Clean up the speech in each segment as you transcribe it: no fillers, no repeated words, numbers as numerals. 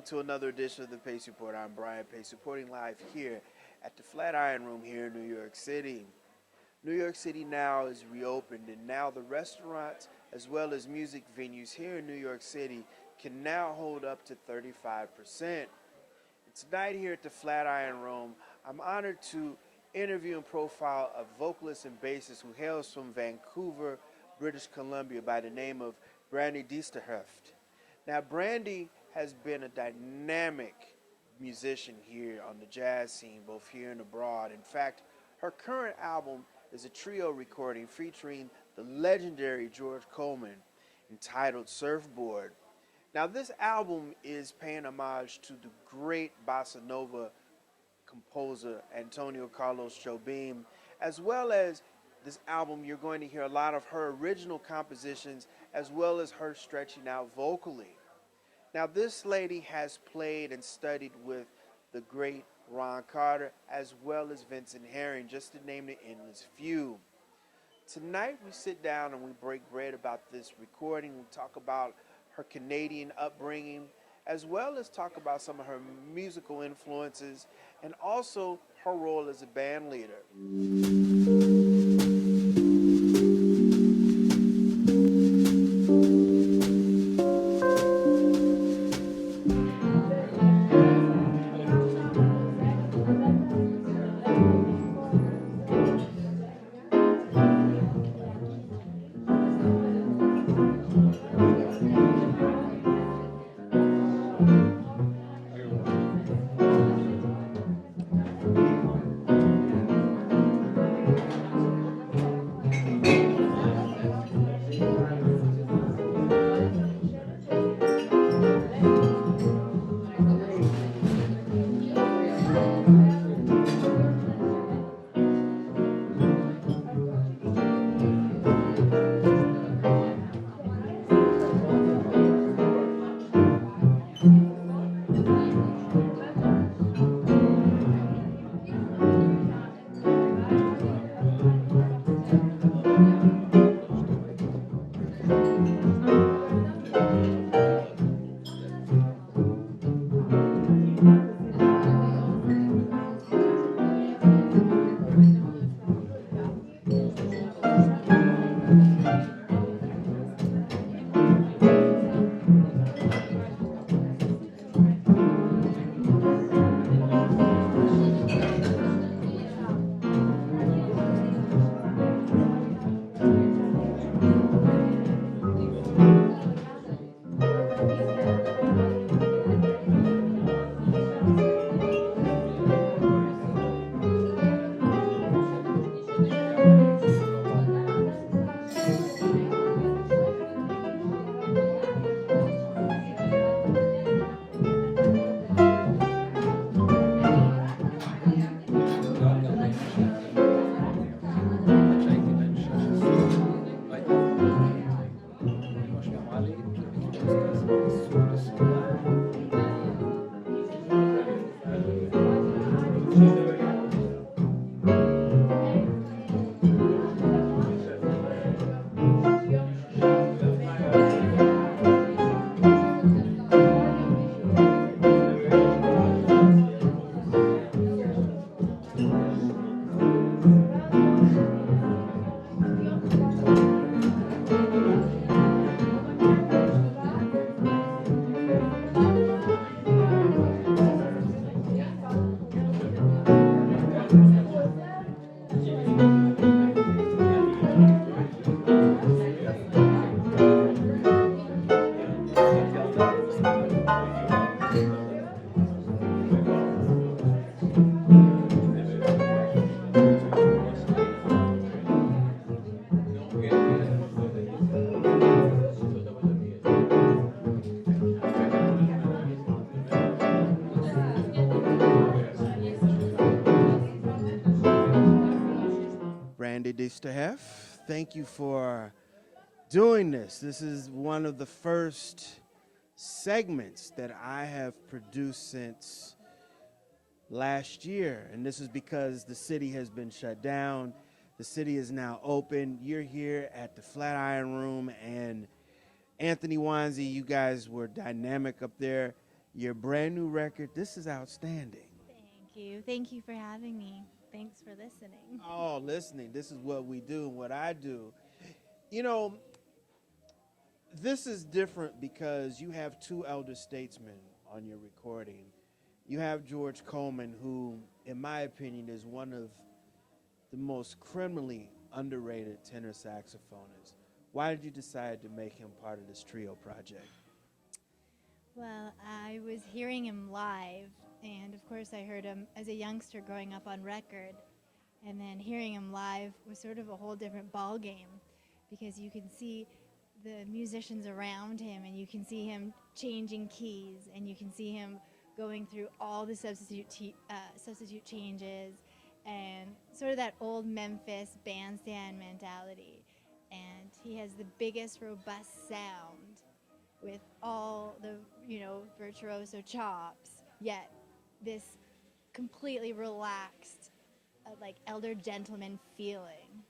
to another edition of the Pace Report. I'm Brian Pace, reporting live here at the Flatiron Room here in New York City. New York City now is reopened, and now the restaurants as well as music venues here in New York City can now hold up to 35%. And tonight here at the Flatiron Room, I'm honored to interview and profile a vocalist and bassist who hails from Vancouver, British Columbia, by the name of Brandi Disterheft. Now, Brandi has been a dynamic musician here on the jazz scene, both here and abroad. In fact, her current album is a trio recording featuring the legendary George Coleman entitled Surfboard. Now, this album is paying homage to the great bossa nova composer Antonio Carlos Jobim, as well as this album you're going to hear a lot of her original compositions as well as her stretching out vocally. Now, this lady has played and studied with the great Ron Carter as well as Vincent Herring, just to name the endless few. Tonight we sit down and we break bread about this recording. We talk about her Canadian upbringing, as well as talk about some of her musical influences and also her role as a band leader. Brandi Disterheft, thank you for doing this. This is one of the first segments that I have produced since last year, and this is because the city has been shut down. The city is now open. You're here at the Flatiron Room, and Anthony Wanzi, you guys were dynamic up there. your brand new record. This is outstanding. Thank you. Thank you for having me. Thanks for listening. Oh, listening. This is what we do and what I do. You know, this is different because you have two elder statesmen on your recording. You have George Coleman, who, in my opinion, is one of the most criminally underrated tenor saxophonists. Why did you decide to make him part of this trio project? Well, I was hearing him live, and of course I heard him as a youngster growing up on record, and then hearing him live was sort of a whole different ball game, because you can see the musicians around him, and you can see him changing keys, and you can see him going through all the substitute changes, and sort of that old Memphis bandstand mentality. And he has the biggest, robust sound with all the, virtuoso chops, yet this completely relaxed, like elder gentleman feeling.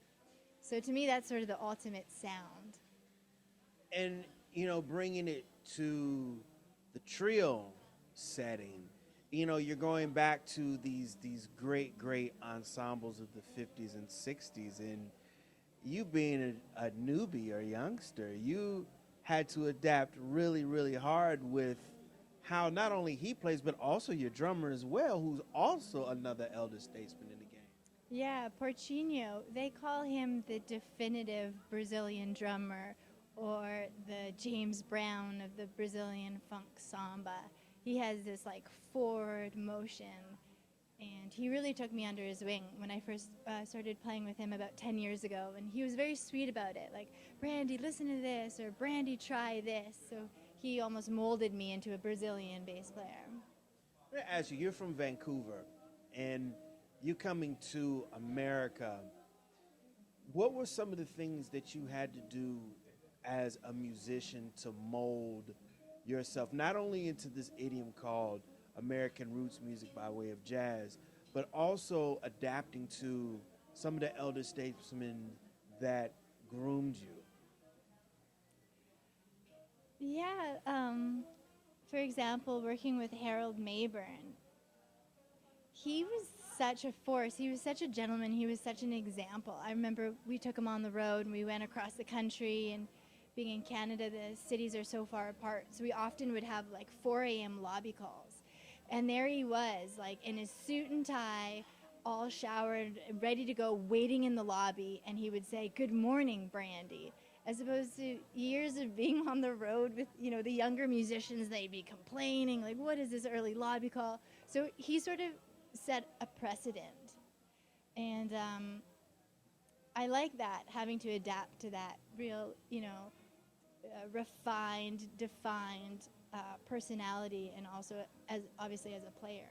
So to me, that's sort of the ultimate sound. And, bringing it to the trio setting, you're going back to these great ensembles of the 50s and 60s, and you being a newbie or youngster, you had to adapt really, really hard with how not only he plays, but also your drummer as well, who's also another elder statesman in the game. Yeah, Portinho, they call him the definitive Brazilian drummer, or the James Brown of the Brazilian funk samba. He has this forward motion, and he really took me under his wing when I first started playing with him about 10 years ago, and he was very sweet about it, like, Brandi, listen to this, or Brandi, try this. So he almost molded me into a Brazilian bass player. I'm going to ask you, you're from Vancouver, and you coming to America, what were some of the things that you had to do as a musician to mold yourself, not only into this idiom called American roots music by way of jazz, but also adapting to some of the elder statesmen that groomed you? Yeah, for example, working with Harold Mayburn, he was such a force. He was such a gentleman. He was such an example. I remember we took him on the road and we went across the country, and being in Canada, the cities are so far apart, so we often would have 4 a.m. lobby calls. And there he was, in his suit and tie, all showered, ready to go, waiting in the lobby, and he would say, "Good morning, Brandi," as opposed to years of being on the road with, the younger musicians. They'd be complaining, what is this early lobby call? So he sort of set a precedent. And I like that, having to adapt to that real, refined, defined personality, and also obviously as a player.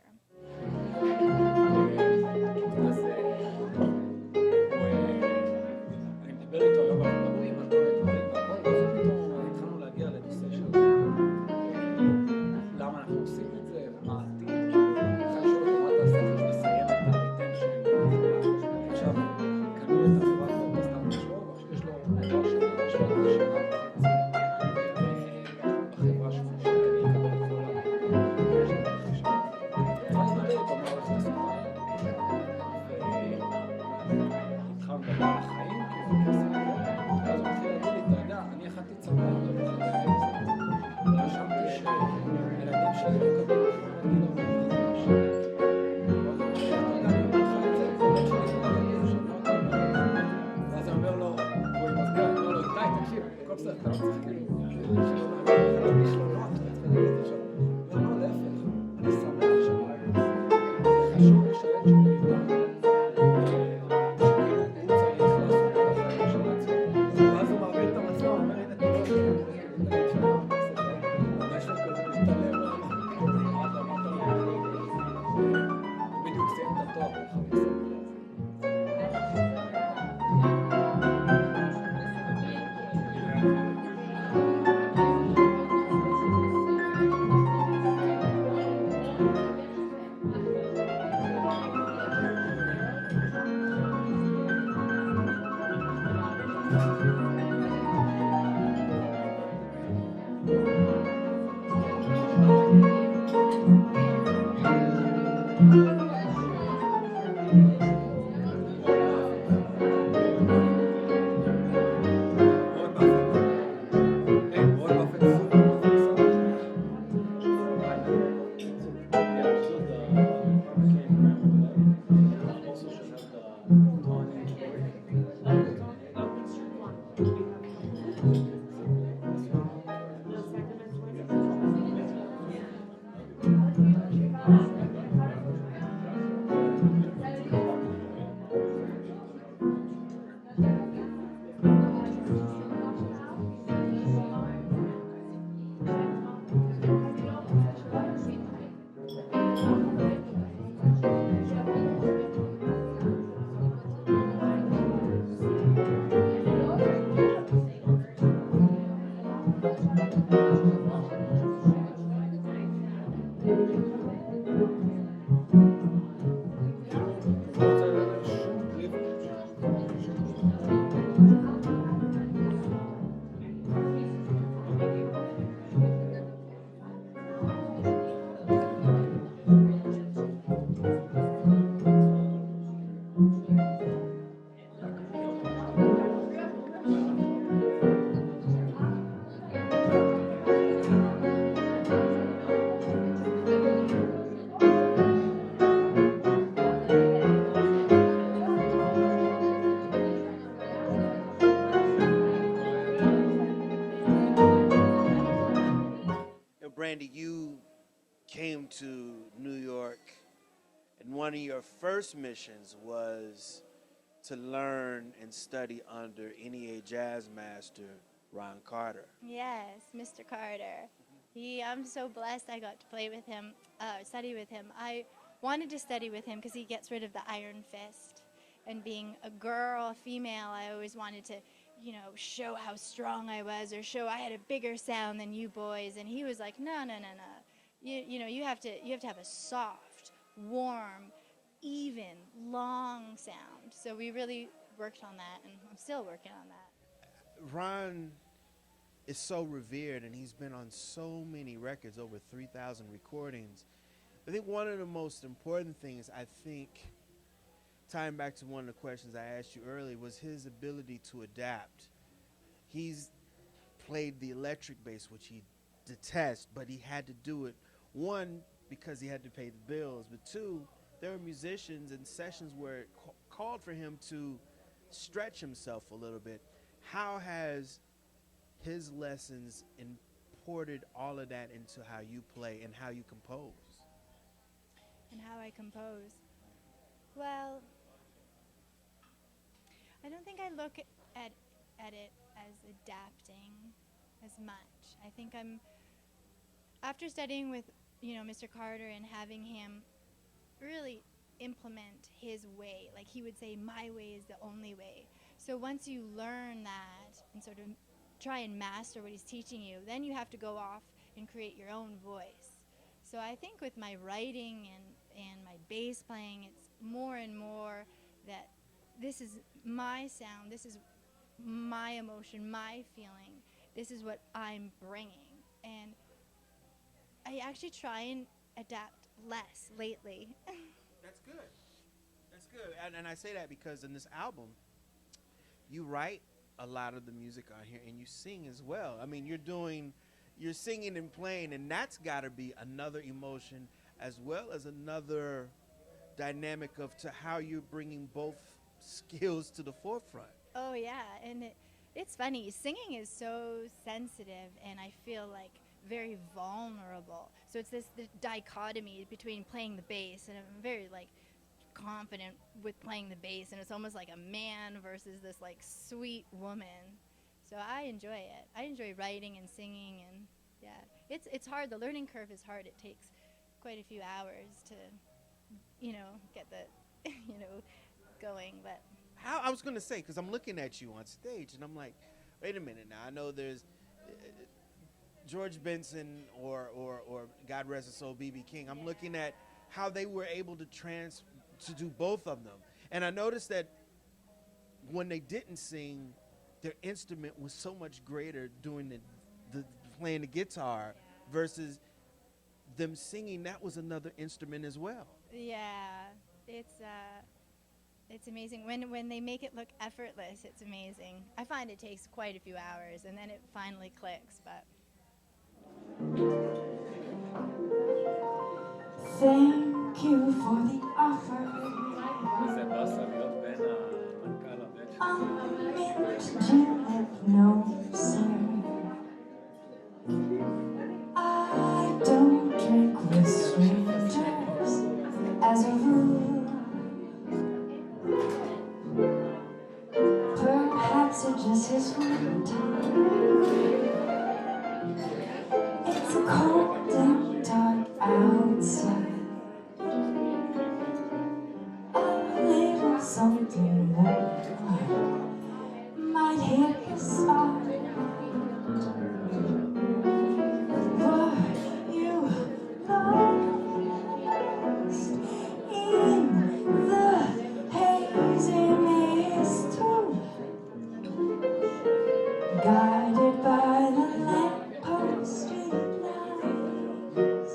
one of your first missions was to learn and study under a.k.a. jazz master Ron Carter. Yes, Mr. Carter. I'm so blessed I got to play with him, study with him. I wanted to study with him because he gets rid of the iron fist. And being a girl, a female, I always wanted to, show how strong I was or show I had a bigger sound than you boys. And he was like, no. You have to have a soft, warm, even, long sound. So we really worked on that, and I'm still working on that. Ron is so revered, and he's been on so many records, over 3,000 recordings. I think one of the most important things, tying back to one of the questions I asked you earlier, was his ability to adapt. He's played the electric bass, which he detests, but he had to do it, one, because he had to pay the bills, but two, there were musicians and sessions where it called for him to stretch himself a little bit. How has his lessons imported all of that into how you play and how you compose? And how I compose? Well, I don't think I look at it as adapting as much. I think after studying with, Mr. Carter and having him really implement his way, like he would say, my way is the only way. So once you learn that and sort of try and master what he's teaching you, then you have to go off and create your own voice. So I think with my writing and my bass playing, it's more and more that this is my sound, this is my emotion, my feeling, this is what I'm bringing. And I actually try and adapt less lately. That's good. That's good. And I say that because in this album, you write a lot of the music on here and you sing as well. I mean, you're singing and playing, and that's got to be another emotion as well as another dynamic to how you're bringing both skills to the forefront. Oh, yeah. And it's funny. Singing is so sensitive, and I feel like very vulnerable. So it's this dichotomy between playing the bass, and I'm very confident with playing the bass, and it's almost like a man versus this sweet woman. So I enjoy it. I enjoy writing and singing, and yeah, it's hard. The learning curve is hard. It takes quite a few hours to, get the, going. But how I was going to say, because I'm looking at you on stage, and I'm like, wait a minute now. I know there's George Benson or God rest his soul, B.B. King. I'm looking at how they were able to do both of them. And I noticed that when they didn't sing, their instrument was so much greater doing the playing the guitar versus them singing. That was another instrument as well. Yeah, it's amazing. When they make it look effortless, it's amazing. I find it takes quite a few hours, and then it finally clicks, but... Thank you for the offer. I'm meant to have no sir. I don't drink with strangers as a rule. Perhaps it just is winter. It's cold and dark outside. A little something warm might hit the spot. Were you lost in the hazy mist too? Guided by the lamppost street lights,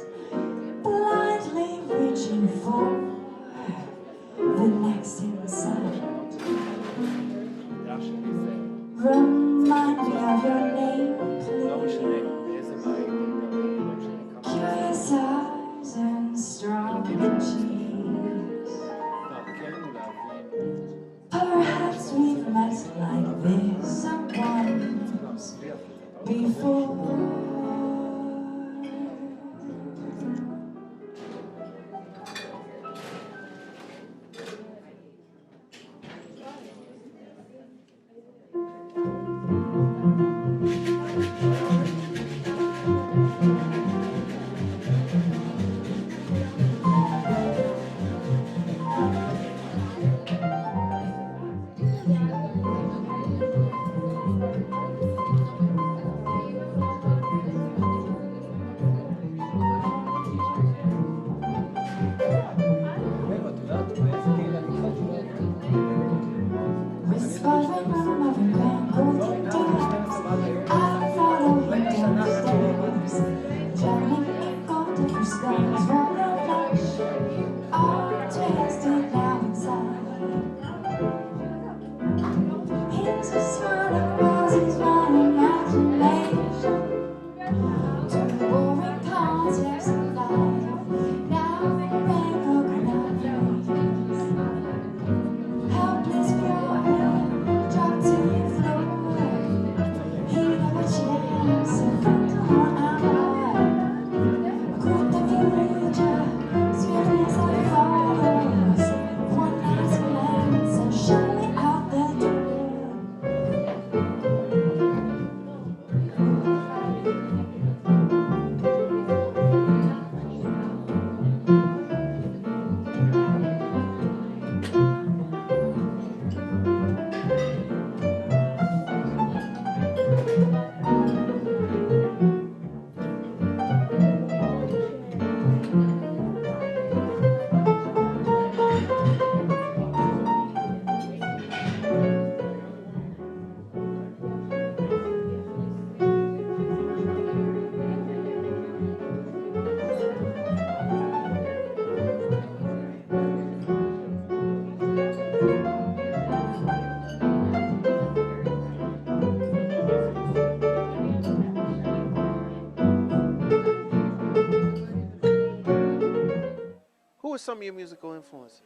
some of your musical influences?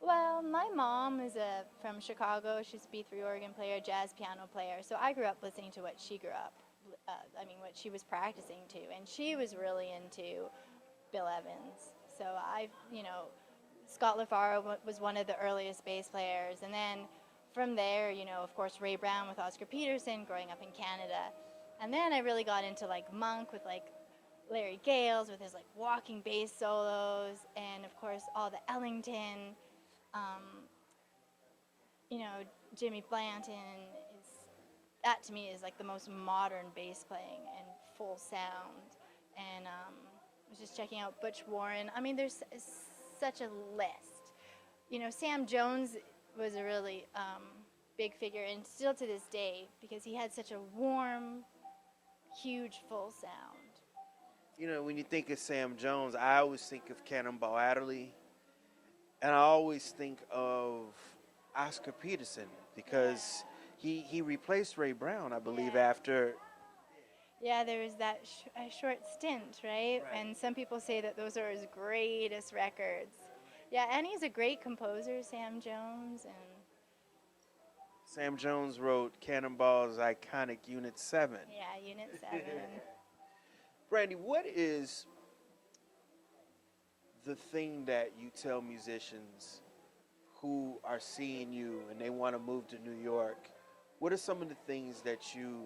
Well, my mom is from Chicago. She's a B3 organ player, jazz piano player. So I grew up listening to what she grew up, what she was practicing to. And she was really into Bill Evans. So Scott LaFaro was one of the earliest bass players. And then from there, of course, Ray Brown with Oscar Peterson growing up in Canada. And then I really got into like Monk with like Larry Gales with his like walking bass solos. And of course, all the Ellington. Jimmy Blanton that to me is like the most modern bass playing and full sound. And I was just checking out Butch Warren. I mean, there's such a list. Sam Jones was a really big figure, and still to this day, because he had such a warm, huge, full sound. When you think of Sam Jones, I always think of Cannonball Adderley. And I always think of Oscar Peterson because he replaced Ray Brown, I believe, after. Yeah, there was that short stint, right? And some people say that those are his greatest records. Yeah, and he's a great composer, Sam Jones. And Sam Jones wrote Cannonball's iconic Unit 7. Yeah, Unit 7. Brandi, what is the thing that you tell musicians who are seeing you and they want to move to New York? What are some of the things that you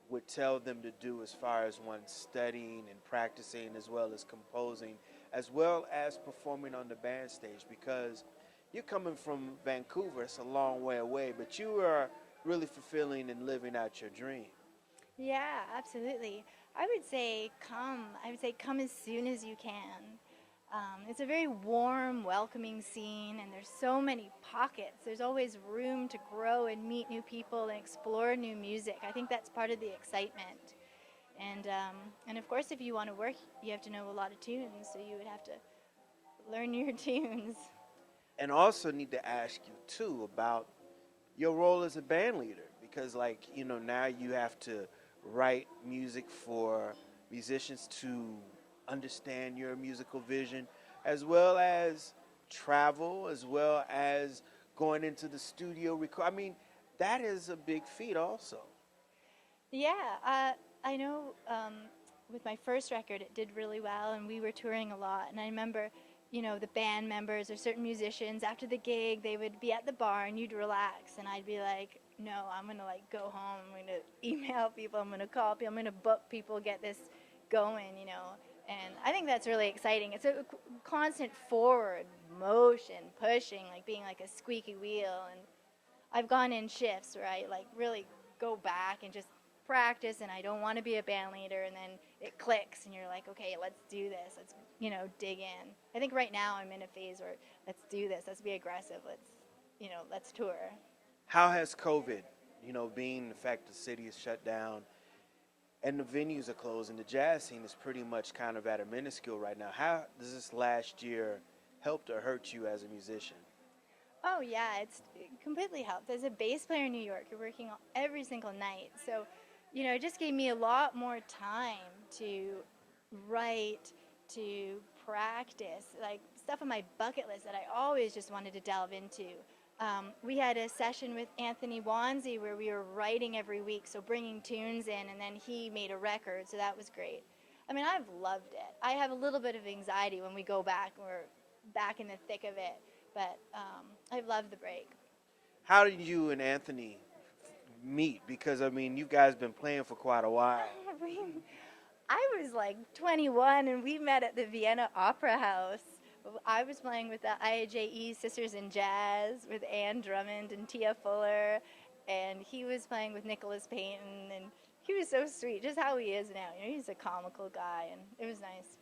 would tell them to do as far as one studying and practicing, as well as composing, as well as performing on the band stage? Because you're coming from Vancouver, it's a long way away, but you are really fulfilling and living out your dream. Yeah, absolutely. I would say come as soon as you can. It's a very warm, welcoming scene, and there's so many pockets. There's always room to grow and meet new people and explore new music. I think that's part of the excitement. And of course, if you want to work, you have to know a lot of tunes, so you would have to learn your tunes. And also need to ask you, too, about your role as a band leader, because, now you have to write music for musicians to understand your musical vision, as well as travel, as well as going into the studio record. I mean, that is a big feat also. Yeah, I know with my first record it did really well, and we were touring a lot. And I remember, the band members or certain musicians, after the gig, they would be at the bar and you'd relax, and I'd be like, no, I'm going to go home, I'm going to email people, I'm going to call people, I'm going to book people, get this going, And I think that's really exciting. It's a constant forward motion, pushing, being like a squeaky wheel. And I've gone in shifts where I really go back and just practice, and I don't want to be a band leader, and then it clicks and you're like, okay, let's do this. Let's, dig in. I think right now I'm in a phase where let's do this. Let's be aggressive. Let's tour. How has COVID, being the fact the city is shut down, and the venues are closed, and the jazz scene is pretty much kind of at a minuscule right now. How does this last year help or hurt you as a musician? Oh, yeah, it completely helped. As a bass player in New York, you're working every single night. So, it just gave me a lot more time to write, to practice, stuff on my bucket list that I always just wanted to delve into. We had a session with Anthony Wanzi where we were writing every week, so bringing tunes in, and then he made a record, so that was great. I mean, I've loved it. I have a little bit of anxiety when we go back, we're back in the thick of it, but I've loved the break. How did you and Anthony meet? Because, you guys been playing for quite a while. I was 21, and we met at the Vienna Opera House. I was playing with the a.k.a. Sisters in Jazz with Ann Drummond and Tia Fuller, and he was playing with Nicholas Payton, and he was so sweet, just how he is now. He's a comical guy, and it was nice.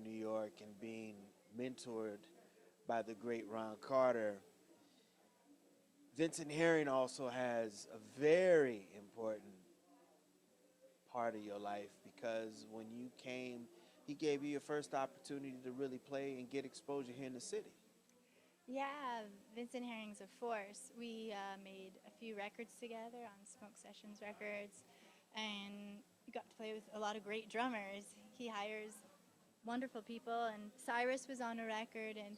New York and being mentored by the great Ron Carter, Vincent Herring also has a very important part of your life, because when you came, he gave you your first opportunity to really play and get exposure here in the city. Yeah, Vincent Herring's a force. We made a few records together on Smoke Sessions Records, and we got to play with a lot of great drummers. He hires wonderful people, and Cyrus was on a record, and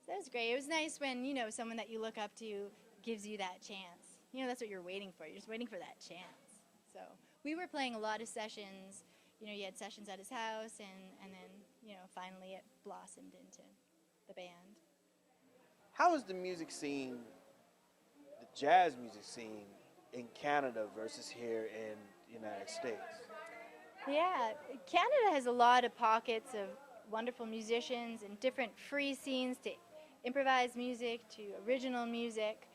so that was great. It was nice when, you know, someone that you look up to gives you that chance. You know, that's what you're waiting for. You're just waiting for that chance. So we were playing a lot of sessions. You know, you had sessions at his house, and then, you know, finally it blossomed into the band. How is the music scene, the jazz music scene in Canada versus here in the United States? Yeah, Canada has a lot of pockets of wonderful musicians and different free scenes to improvised music to original music,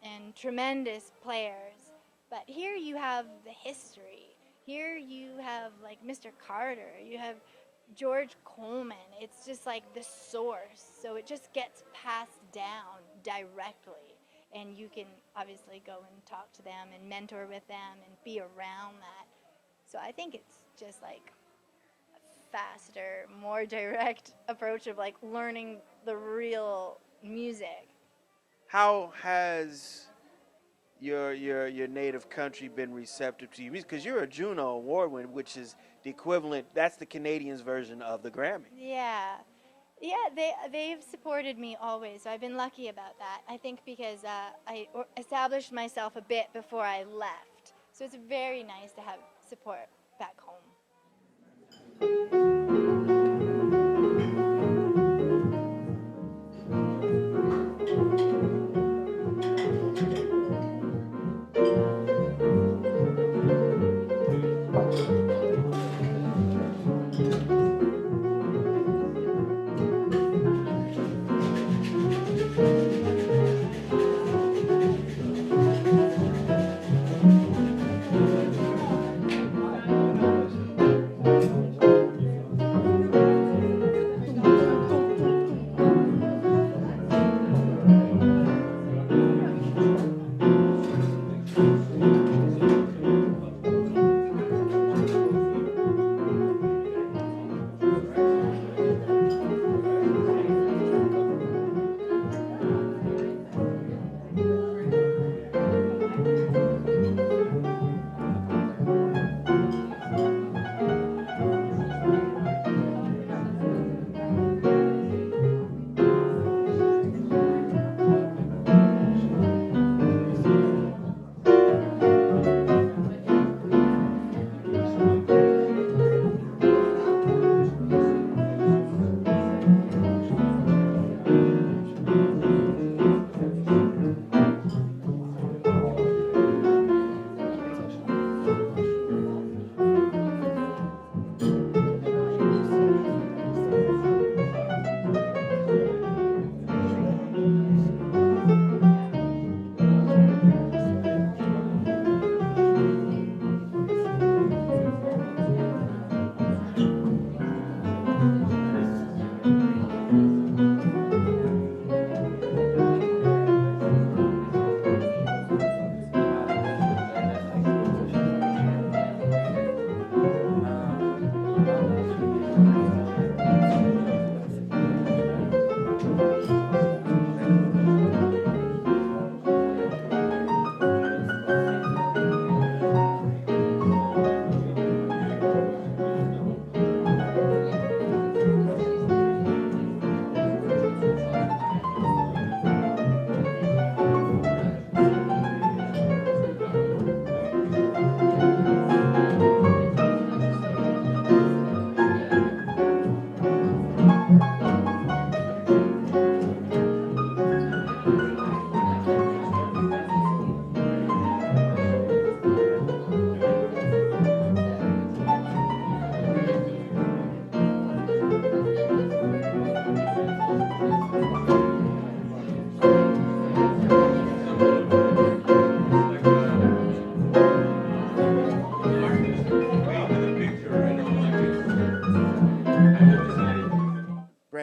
and tremendous players. But here you have the history. Here you have like Mr. Carter. You have George Coleman. It's just like the source. So it just gets passed down directly. And you can obviously go and talk to them and mentor with them and be around that. So I think it's just like a faster, more direct approach of like learning the real music. How has your native country been receptive to you? Because you're a Juno award winner, which is the equivalent, that's the Canadians' version of the Grammy. Yeah. Yeah, they've supported me always, so I've been lucky about that. I think because I established myself a bit before I left, so it's very nice to have support back home.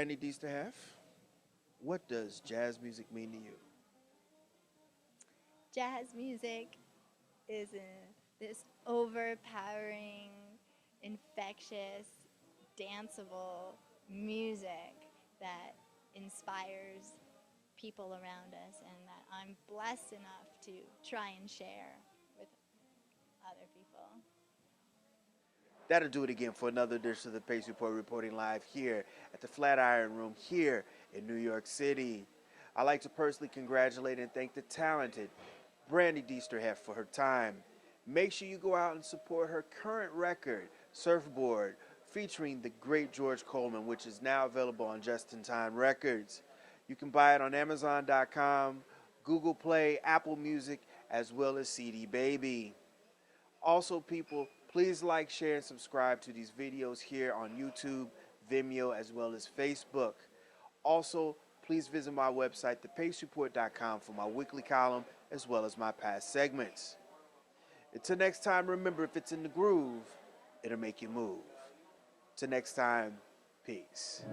Brandi Disterheft, what does jazz music mean to you? Jazz music is this overpowering, infectious, danceable music that inspires people around us and that I'm blessed enough to try and share with other people. That'll do it again for another edition of the Pace Report, reporting live here at the Flatiron Room here in New York City. I'd like to personally congratulate and thank the talented Brandi Disterheft for her time. Make sure you go out and support her current record, Surfboard, featuring the great George Coleman, which is now available on Just in Time Records. You can buy it on Amazon.com, Google Play, Apple Music, as well as CD Baby. Also, people, please like, share, and subscribe to these videos here on YouTube, Vimeo, as well as Facebook. Also, please visit my website, thepacereport.com, for my weekly column, as well as my past segments. Until next time, remember, if it's in the groove, it'll make you move. Till next time, peace.